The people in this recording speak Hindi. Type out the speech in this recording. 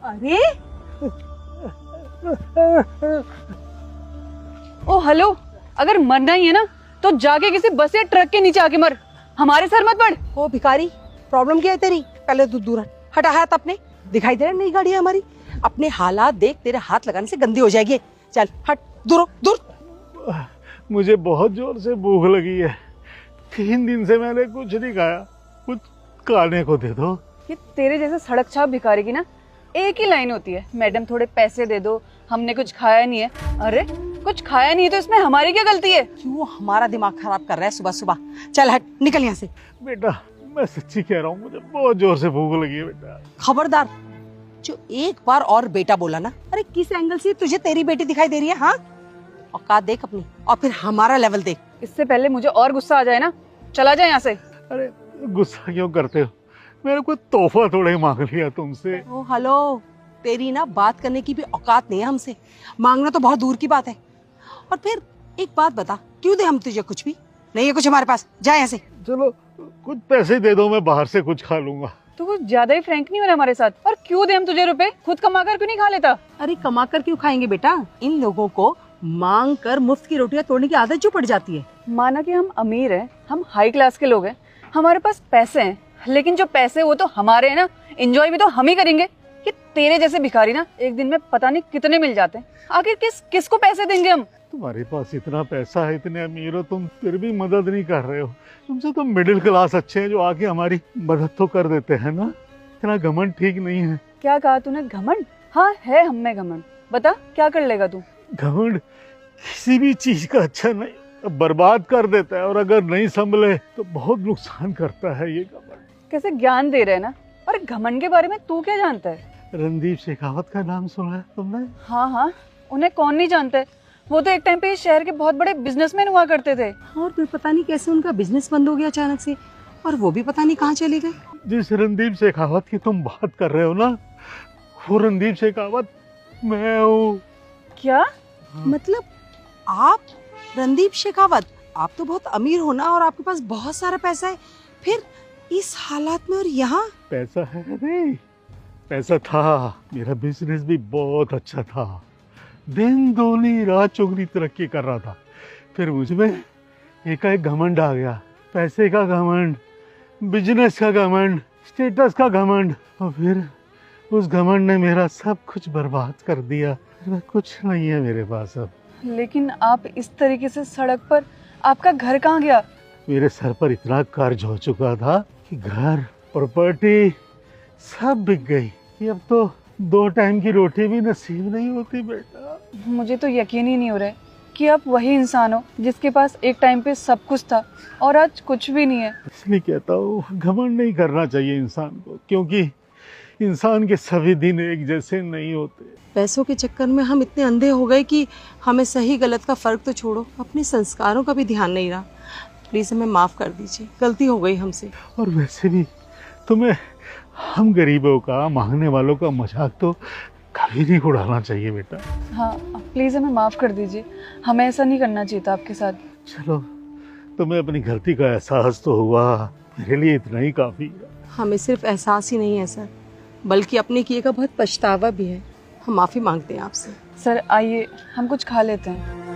अरे ओ हेलो, अगर मरना ही है ना तो जाके किसी बस या ट्रक के नीचे आके मर, हमारे सर मत पड़। ओ भिखारी, प्रॉब्लम क्या है तेरी? पहले तू दूर हट, हटा हाथ अपने। दिखाई दे रहा नई गाड़ी है हमारी? अपने हालात देख, तेरे हाथ लगाने से गंदी हो जाएगी। चल हट, दूर दूर। मुझे बहुत जोर से भूख लगी है, 3 दिन से मैंने कुछ नहीं खाया, कुछ खाने को दे दो। ये तेरे जैसे सड़क छाप भिखारी की ना एक ही लाइन होती है, मैडम थोड़े पैसे दे दो, हमने कुछ खाया नहीं है। अरे कुछ खाया नहीं है तो इसमें हमारी क्या गलती है? क्यों हमारा दिमाग खराब कर रहा है सुबह सुबह? चल हट, निकल यहाँ से। बेटा मैं सच्ची कह रहा हूँ, मुझे बहुत जोर से भूख लगी है बेटा। खबरदार, जो एक बार और बेटा बोला ना, अरे किस एंगल से तुझे तेरी बेटी दिखाई दे रही है? हाँ, औकात देख अपनी और फिर हमारा लेवल देख। इससे पहले मुझे और गुस्सा आ जाए ना, चला जाए यहाँ से। अरे गुस्सा क्यों करते हो? मैंने कोई तोहफा थोड़ा ही मांग लिया तुमसे। ओ हेलो, तेरी ना बात करने की भी औकात नहीं है हमसे, मांगना तो बहुत दूर की बात है। और फिर एक बात बता, क्यों दे हम तुझे? कुछ भी नहीं है कुछ हमारे पास, जा यहाँ से। चलो कुछ पैसे दे दो, मैं बाहर से कुछ खा लूंगा। तू कुछ ज्यादा ही फ्रैंक नहीं हो रहा हमारे साथ। और क्यों दे हम तुझे रुपए? खुद कमा कर क्यों नहीं खा लेता? अरे कमा कर क्यों खाएंगे बेटा? इन लोगों को मांग कर मुफ्त की रोटियां तोड़ने की आदत जो पड़ जाती है। माना कि हम अमीर हैं, हम हाई क्लास के लोग हैं, हमारे पास पैसे हैं, लेकिन जो पैसे वो तो हमारे हैं ना, एंजॉय भी तो हम ही करेंगे। कि तेरे जैसे भिखारी ना एक दिन में पता नहीं कितने मिल जाते हैं। आखिर किसको पैसे देंगे हम? तुम्हारे पास इतना पैसा है, इतने अमीर हो तुम, फिर भी मदद नहीं कर रहे हो। तुमसे तो मिडिल क्लास अच्छे हैं जो आके हमारी मदद तो कर देते हैं ना। इतना घमंड ठीक नहीं है। क्या कहा तूने? घमंड? हाँ है हम में घमंड। बता क्या कर लेगा तू? घमंड किसी भी चीज का अच्छा नहीं, बर्बाद कर देता है, और अगर नहीं संभले तो बहुत नुकसान करता है ये घमंड। कैसे ज्ञान दे रहे हैं ना। और घमंड के बारे में तू क्या जानता है? रणदीप शेखावत का नाम सुना है तुमने? हाँ हाँ, उन्हें कौन नहीं जानता है। वो तो एक टाइम पे इस शहर के बहुत बड़े बिजनेसमैन हुआ करते थे। और फिर पता नहीं कैसे उनका बिजनेस बंद हो गया अचानक से, और वो भी पता नहीं कहाँ चले गए। जिस रणदीप शेखावत की तुम बात कर रहे हो ना, वो रणदीप शेखावत मैं हूँ। क्या मतलब आप रणदीप शेखावत? आप तो बहुत अमीर हो ना, और आपके पास बहुत सारा पैसा है, फिर इस हालात में और यहाँ? पैसा है नहीं, पैसा था, मेरा बिजनेस भी बहुत अच्छा था, दिन दूनी रात चौगनी तरक्की कर रहा था। फिर मुझ में एकाएक घमंड आ गया, पैसे का घमंड, बिजनेस का घमंड, स्टेटस का घमंड, और फिर उस घमंड ने मेरा सब कुछ बर्बाद कर दिया। कुछ नहीं है मेरे पास अब। लेकिन आप इस तरीके से सड़क पर, आपका घर कहाँ गया? मेरे सर पर इतना कर्ज हो चुका था कि घर, प्रॉपर्टी सब बिक गई कि अब तो 2 टाइम की रोटी भी नसीब नहीं होती बेटा। मुझे तो यकीन ही नहीं हो रहा है कि आप वही इंसान हो जिसके पास एक टाइम पे सब कुछ था और आज कुछ भी नहीं है। इसलिए कहता हूँ घमंड नहीं करना चाहिए इंसान को, क्योंकि इंसान के सभी दिन एक जैसे नहीं होते। पैसों के चक्कर में हम इतने अंधे हो गए कि हमें सही गलत का फर्क तो छोड़ो, अपने संस्कारों का भी ध्यान नहीं रहा। प्लीज हमें माफ कर दीजिए, गलती हो गई हमसे। और वैसे भी तुम्हें हम गरीबों का, मांगने वालों का मजाक तो कभी नहीं उड़ाना चाहिए बेटा। हाँ प्लीज हमें माफ कर दीजिए, हमें ऐसा नहीं करना चाहिए था आपके साथ। चलो, तुम्हें अपनी गलती का एहसास तो हुआ, मेरे लिए इतना ही काफी है। हमें सिर्फ एहसास ही नहीं है सर, बल्कि अपने किए का बहुत पछतावा भी है। हम माफी मांगते हैं आपसे। सर आइए हम कुछ खा लेते हैं।